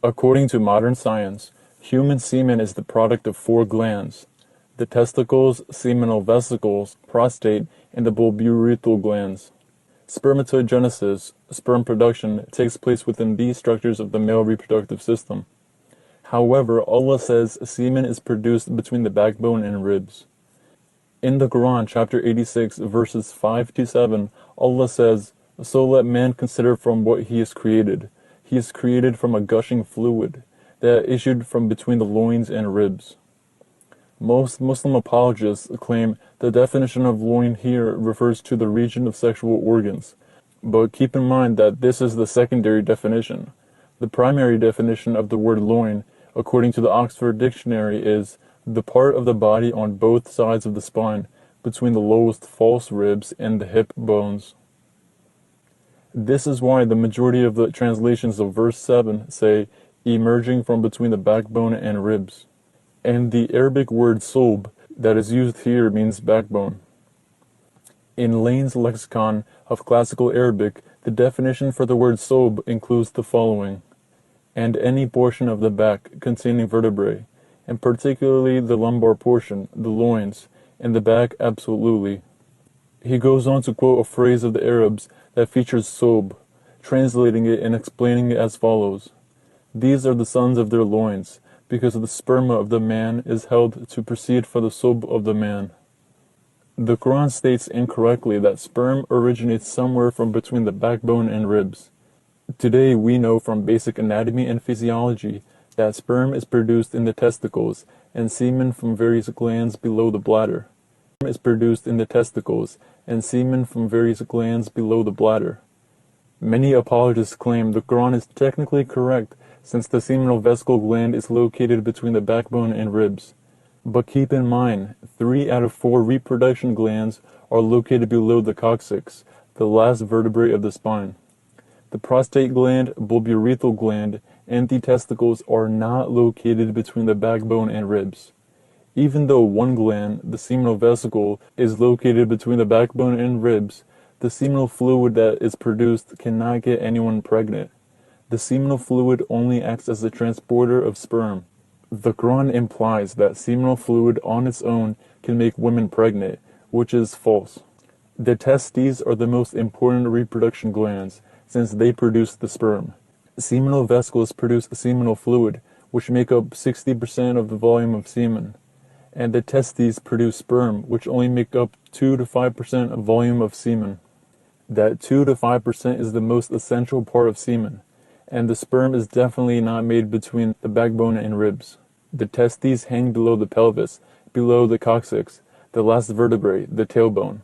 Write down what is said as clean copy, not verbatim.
According to modern science, human semen is the product of 4 glands: the testicles, seminal vesicles, prostate, and the bulbourethral glands. Spermatogenesis, sperm production, takes place within these structures of the male reproductive system. However, Allah says semen is produced between the backbone and ribs. In the Quran, chapter 86, verses 5 to 7, Allah says, "So let man consider from what he is created. He is created from a gushing fluid that issued from between the loins and ribs." Most Muslim apologists claim the definition of loin here refers to the region of sexual organs, but keep in mind that this is the secondary definition. The primary definition of the word loin, according to the Oxford Dictionary, is the part of the body on both sides of the spine, between the lowest false ribs and the hip bones. This is why the majority of the translations of verse 7 say, emerging from between the backbone and ribs. And the Arabic word sulb that is used here means backbone. In Lane's lexicon of classical Arabic, the definition for the word sulb includes the following: and any portion of the back containing vertebrae, and particularly the lumbar portion, the loins, and the back absolutely. He goes on to quote a phrase of the Arabs that features sulb, translating it and explaining it as follows: "These are the sons of their loins, because the sperma of the man is held to proceed from the sulb of the man." The Quran states incorrectly that sperm originates somewhere from between the backbone and ribs. Today we know from basic anatomy and physiology that sperm is produced in the testicles and semen from various glands below the bladder. Sperm is produced in the testicles and semen from various glands below the bladder. Many apologists claim the Quran is technically correct since the seminal vesicle gland is located between the backbone and ribs. But keep in mind, 3 out of 4 reproduction glands are located below the coccyx, the last vertebrae of the spine. The prostate gland, bulbourethral gland, and the testicles are not located between the backbone and ribs. Even though one gland, the seminal vesicle, is located between the backbone and ribs, the seminal fluid that is produced cannot get anyone pregnant. The seminal fluid only acts as a transporter of sperm. The Quran implies that seminal fluid on its own can make women pregnant, which is false. The testes are the most important reproduction glands, since they produce the sperm. Seminal vesicles produce seminal fluid, which make up 60% of the volume of semen. And the testes produce sperm, which only make up 2 to 5% of volume of semen. That 2 to 5% is the most essential part of semen, and the sperm is definitely not made between the backbone and ribs. The testes hang below the pelvis, below the coccyx, the last vertebrae, the tailbone.